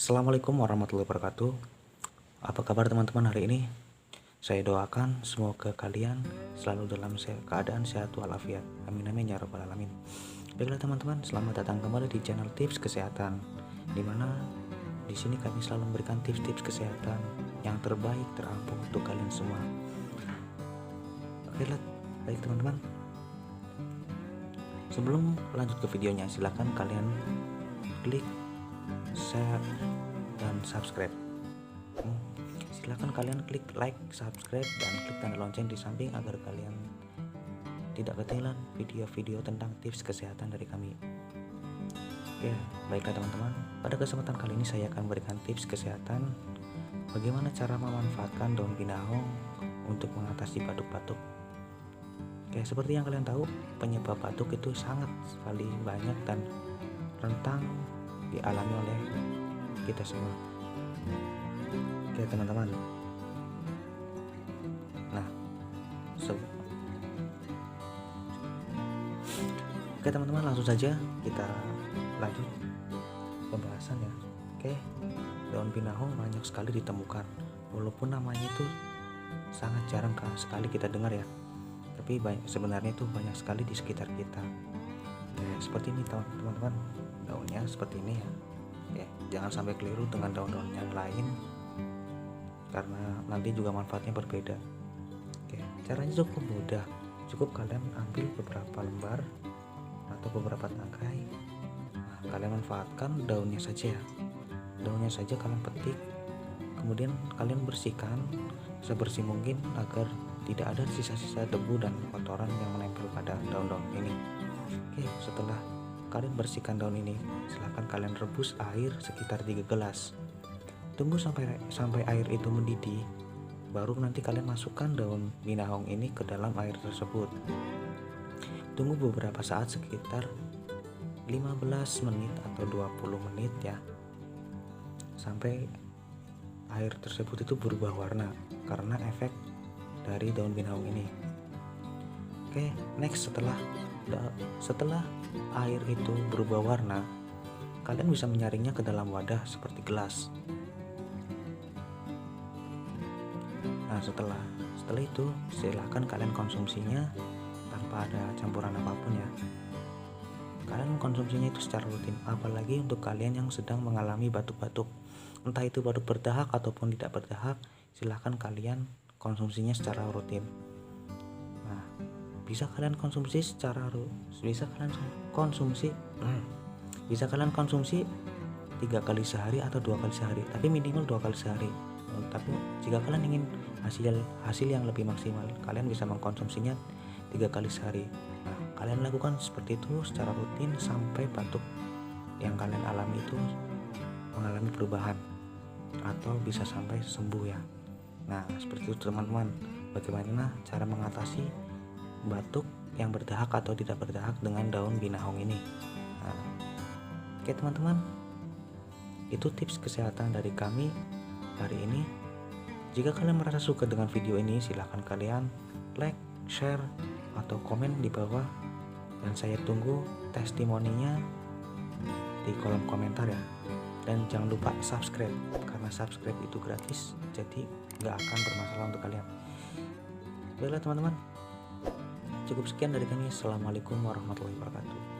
Assalamualaikum warahmatullahi wabarakatuh. Apa kabar teman-teman hari ini? Saya doakan semoga kalian selalu dalam keadaan sehat walafiat. Amin amin ya rabbal alamin. Baiklah teman-teman, selamat datang kembali di channel Tips Kesehatan, dimana di sini kami selalu memberikan tips-tips kesehatan yang terbaik terampuh untuk kalian semua. Oke lah, baik teman-teman. Sebelum lanjut ke videonya, silahkan kalian klik share dan subscribe. Silahkan kalian klik like, subscribe, dan klik tanda lonceng di samping agar kalian tidak ketinggalan video-video tentang tips kesehatan dari kami. Oke, baiklah teman-teman, pada kesempatan kali ini saya akan memberikan tips kesehatan bagaimana cara memanfaatkan daun pinahong untuk mengatasi batuk-batuk. Oke, seperti yang kalian tahu, penyebab batuk itu sangat sekali banyak dan rentan dialami oleh kita semua. Oke teman-teman, nah oke teman-teman, langsung saja kita lanjut pembahasan ya. Oke, daun pinahong banyak sekali ditemukan, walaupun namanya itu sangat jarang sekali kita dengar ya, tapi sebenarnya itu banyak sekali di sekitar kita. Oke, seperti ini teman-teman, daunnya seperti ini ya. Oke, jangan sampai keliru dengan daun-daun yang lain karena nanti juga manfaatnya berbeda. Oke, caranya cukup mudah. Cukup kalian ambil beberapa lembar atau beberapa tangkai. Nah, kalian manfaatkan daunnya saja ya. Daunnya saja kalian petik, kemudian kalian bersihkan sebersih mungkin agar tidak ada sisa-sisa debu dan kotoran yang menempel pada daun-daun ini. Oke, setelah kalian bersihkan daun ini, silahkan kalian rebus air sekitar 3 gelas. Tunggu sampai air itu mendidih, baru nanti kalian masukkan daun pinahong ini ke dalam air tersebut. Tunggu beberapa saat, sekitar 15 menit atau 20 menit ya, sampai air tersebut itu berubah warna karena efek dari daun pinahong ini. Oke, next, setelah air itu berubah warna, kalian bisa menyaringnya ke dalam wadah seperti gelas. Nah, setelah itu silahkan kalian konsumsinya tanpa ada campuran apapun ya. Kalian mengkonsumsinya itu secara rutin, apalagi untuk kalian yang sedang mengalami batuk-batuk, entah itu batuk berdahak ataupun tidak berdahak, silahkan kalian konsumsinya secara rutin. Nah, bisa kalian konsumsi bisa kalian konsumsi 3 kali sehari atau 2 kali sehari, tapi minimal 2 kali sehari. Tapi jika kalian ingin hasil yang lebih maksimal, kalian bisa mengkonsumsinya 3 kali sehari. Nah, kalian lakukan seperti itu secara rutin sampai batuk yang kalian alami itu mengalami perubahan atau bisa sampai sembuh ya. Nah, seperti itu teman-teman, bagaimana cara mengatasi batuk yang berdahak atau tidak berdahak dengan daun pinahong ini. Nah, oke teman-teman, itu tips kesehatan dari kami hari ini. Jika kalian merasa suka dengan video ini, silahkan kalian like, share, atau komen di bawah, dan saya tunggu testimoninya di kolom komentar ya. Dan jangan lupa subscribe, karena subscribe itu gratis, jadi nggak akan bermasalah untuk kalian. Baiklah teman-teman, cukup sekian dari kami. Assalamualaikum warahmatullahi wabarakatuh.